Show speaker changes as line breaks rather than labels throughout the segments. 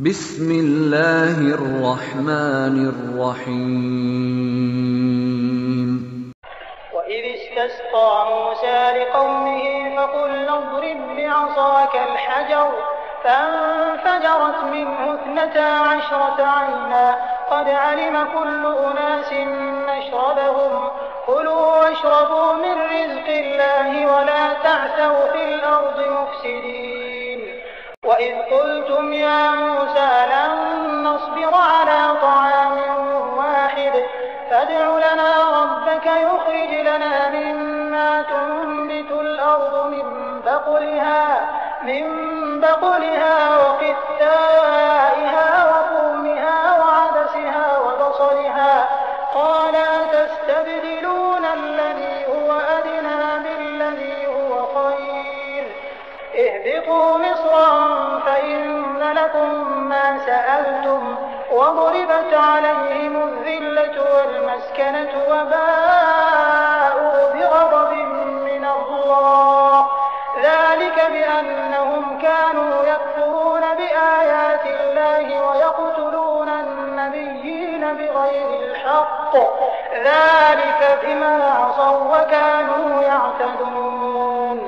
بسم اللہ الرحمن الرحیم
وَإِذِ اسْتَسْقَىٰ مُوسَىٰ لِقَوْمِهِ فَقُلْنَا اضْرِب بِّعَصَاكَ الْحَجَرَ فَانفَجَرَتْ مِنْهُ 12 عَيْنًا قَدْ عَلِمَ كُلُّ أُنَاسٍ مَّشْرَبَهُمْ كُلُوا وَاشْرَبُوا مِن رِّزْقِ اللَّهِ وَلَا تَعْثَوْا فِي الْأَرْضِ مُفْسِدِينَ وَإِذْ قُلْتُمْ يَا مُوسَىٰ لَن نَّصْبِرَ عَلَىٰ طَعَامٍ وَاحِدٍ فادع لنا ربك يخرج لنا مما تنبت الأرض من بقلها وقثائها وفومها وعدسها وبصلها قال أتستبدلون الذي هو أدنى بالذي هو خير اهبطوا مصرا فإن لكم ما سألتم وضربت عليهم الذلة والمسكنة وباءوا بغضب من الله ذلك بأنهم كانوا يكفرون بآيات الله ويقتلون النبيين بغير الحق ذلك بما عصوا وكانوا يعتدون۔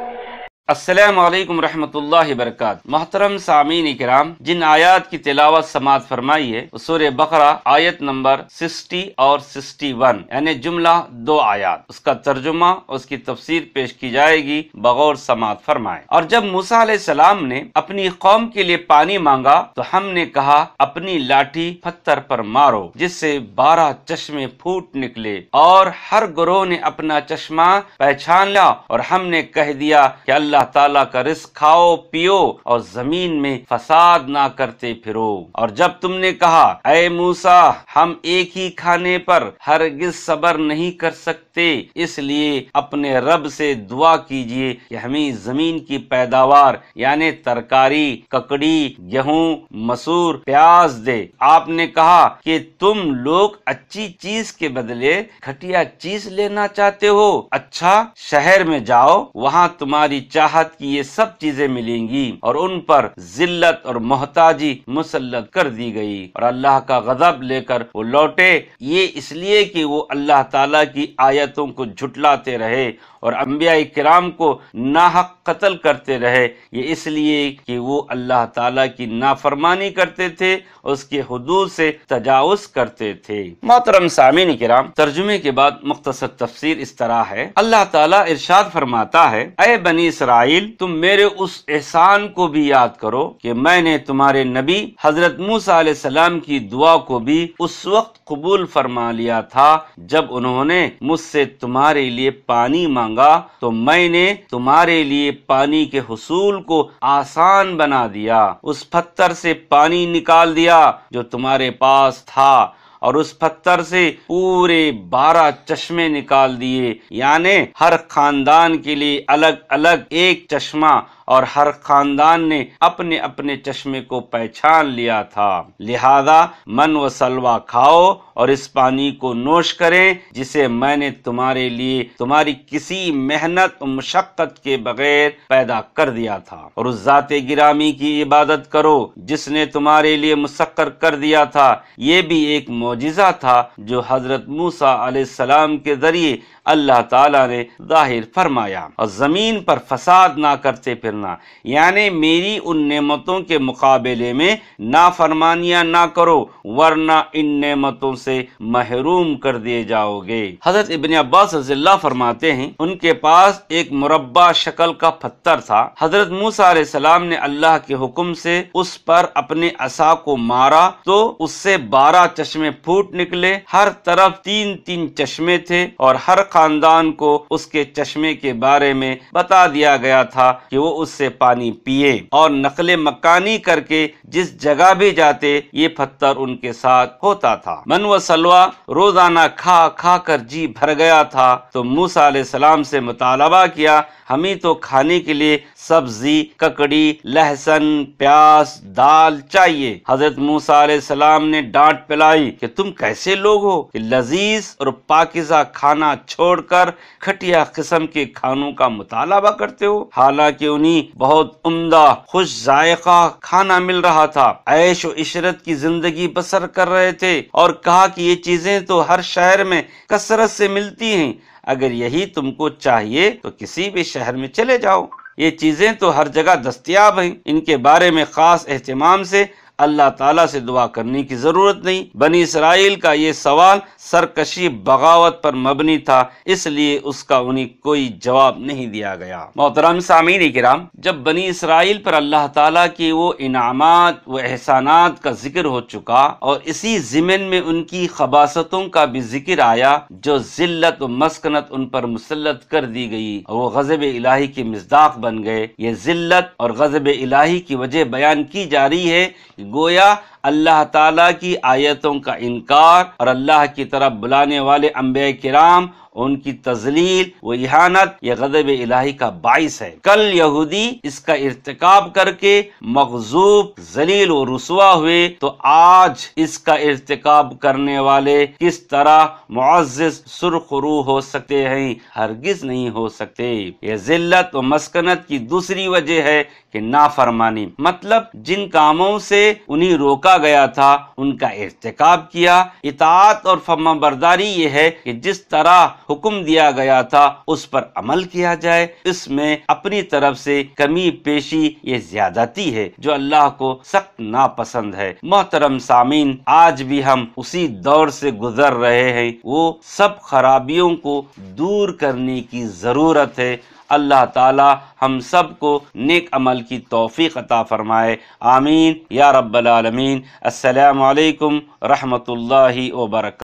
السلام علیکم رحمۃ اللہ وبرکاتہ۔ محترم سامعین کرام، جن آیات کی تلاوت سماعت فرمائی ہے وہ سورہ بقرہ آیت نمبر 60 اور 61 یعنی جملہ 2 آیات، اس کا ترجمہ اور اس کی تفسیر پیش کی جائے گی، بغور سماعت فرمائیں۔ اور جب موسیٰ علیہ السلام نے اپنی قوم کے لیے پانی مانگا تو ہم نے کہا اپنی لاٹھی پتھر پر مارو جس سے 12 چشمے پھوٹ نکلے، اور ہر گروہ نے اپنا چشمہ پہچان لیا، اور ہم نے کہہ دیا کہ اللہ تعالیٰ کا رزق کھاؤ پیو اور زمین میں فساد نہ کرتے پھرو۔ اور جب تم نے کہا اے موسیٰ ہم ایک ہی کھانے پر ہرگز صبر نہیں کر سکتے، اس لیے اپنے رب سے دعا کیجئے کہ ہمیں زمین کی پیداوار یعنی ترکاری، ککڑی، گیہوں، مسور، پیاز دے۔ آپ نے کہا کہ تم لوگ اچھی چیز کے بدلے گھٹیا چیز لینا چاہتے ہو، اچھا شہر میں جاؤ، وہاں تمہاری چاہت کی یہ سب چیزیں ملیں گی، اور ان پر ذلت اور محتاجی مسلط کر دی گئی، اور اللہ کا غضب لے کر وہ لوٹے، یہ اس لیے کہ وہ اللہ تعالیٰ کی آیتوں کو جھٹلاتے رہے اور انبیاء کرام کو ناحق قتل کرتے رہے، یہ اس لیے کہ وہ اللہ تعالیٰ کی نافرمانی کرتے تھے، اس کے حدود سے تجاوز کرتے تھے۔ محترم سامعین کرام، ترجمے کے بعد مختصر تفسیر اس طرح ہے۔ اللہ تعالیٰ ارشاد فرماتا ہے، اے بنی اسرائیل تم میرے اس احسان کو بھی یاد کرو کہ میں نے تمہارے نبی حضرت موسیٰ علیہ السلام کی دعا کو بھی اس وقت قبول فرما لیا تھا جب انہوں نے مجھ سے تمہارے لیے پانی مانگا، تو میں نے تمہارے لیے پانی کے حصول کو آسان بنا دیا، اس پتھر سے پانی نکال دیا جو تمہارے پاس تھا، اور اس پتھر سے پورے 12 چشمے نکال دیے، یعنی ہر خاندان کے لیے الگ الگ ایک چشمہ، اور ہر خاندان نے اپنے اپنے چشمے کو پہچان لیا تھا، لہذا من و سلوہ کھاؤ اور اس پانی کو نوش کریں جسے میں نے تمہارے لیے تمہاری کسی محنت و مشقت کے بغیر پیدا کر دیا تھا، اور اس ذات گرامی کی عبادت کرو جس نے تمہارے لیے مسخر کر دیا تھا۔ یہ بھی ایک معجزہ تھا جو حضرت موسیٰ علیہ السلام کے ذریعے اللہ تعالیٰ نے ظاہر فرمایا۔ اور زمین پر فساد نہ کرتے پھرنا، یعنی میری ان نعمتوں کے مقابلے میں نافرمانیاں نہ کرو ورنہ ان نعمتوں سے محروم کر دیے جاؤ گے۔ حضرت ابن عباس رضی اللہ فرماتے ہیں ان کے پاس ایک مربع شکل کا پتھر تھا، حضرت موسیٰ علیہ السلام نے اللہ کے حکم سے اس پر اپنے عصا کو مارا تو اس سے 12 چشمے پھوٹ نکلے، ہر طرف 3 چشمے تھے، اور ہر خاندان کو اس کے چشمے کے بارے میں بتا دیا گیا تھا کہ وہ اس سے پانی پیے، اور نقل مکانی کر کے جس جگہ بھی جاتے یہ پتھر ان کے ساتھ ہوتا تھا۔ من و سلوہ روزانہ کھا کھا کر جی بھر گیا تھا، تو موسیٰ علیہ السلام سے مطالبہ کیا ہمیں تو کھانے کے لیے سبزی، ککڑی، لہسن، پیاز، دال چاہیے۔ حضرت موسیٰ علیہ السلام نے ڈانٹ پلائی کہ تم کیسے لوگ ہو کہ لذیذ اور پاکیزہ کھانا چھوڑ کر گھٹیا قسم کے کھانوں کا مطالبہ کرتے ہو، حالانکہ انہیں بہت عمدہ خوش ذائقہ کھانا مل رہا تھا، عیش و عشرت کی زندگی بسر کر رہے تھے، اور کہا کہ یہ چیزیں تو ہر شہر میں کثرت سے ملتی ہیں، اگر یہی تم کو چاہیے تو کسی بھی شہر میں چلے جاؤ، یہ چیزیں تو ہر جگہ دستیاب ہیں، ان کے بارے میں خاص اہتمام سے اللہ تعالیٰ سے دعا کرنے کی ضرورت نہیں۔ بنی اسرائیل کا یہ سوال سرکشی بغاوت پر مبنی تھا، اس لیے اس کا انہیں کوئی جواب نہیں دیا گیا۔ محترم سامعین کرام، جب بنی اسرائیل پر اللہ تعالیٰ کی وہ انعامات و احسانات کا ذکر ہو چکا اور اسی ضمن میں ان کی خباثتوں کا بھی ذکر آیا جو ذلت و مسکنت ان پر مسلط کر دی گئی اور وہ غضب الہی کی مصداق بن گئے، یہ ذلت اور غضب الہی کی وجہ بیان کی جا رہی ہے، گویا اللہ تعالیٰ کی آیتوں کا انکار اور اللہ کی طرف بلانے والے انبیاء کرام ان کی تذلیل و اہانت یہ غضب الہی کا باعث ہے۔ کل یہودی اس کا ارتکاب کر کے مغضوب، ذلیل و رسوا ہوئے، تو آج اس کا ارتکاب کرنے والے کس طرح معزز سرخ روح ہو سکتے ہیں؟ ہرگز نہیں ہو سکتے۔ یہ ذلت و مسکنت کی دوسری وجہ ہے کہ نافرمانی، مطلب جن کاموں سے انہیں روکا گیا تھا ان کا ارتکاب کیا۔ اطاعت اور فرما برداری یہ ہے کہ جس طرح حکم دیا گیا تھا اس پر عمل کیا جائے، اس میں اپنی طرف سے کمی پیشی یہ زیادتی ہے جو اللہ کو سخت ناپسند ہے۔ محترم سامعین، آج بھی ہم اسی دور سے گزر رہے ہیں، وہ سب خرابیوں کو دور کرنے کی ضرورت ہے۔ اللہ تعالی ہم سب کو نیک عمل کی توفیق عطا فرمائے، آمین یا رب العالمین۔ السلام علیکم رحمت اللہ وبرکاتہ۔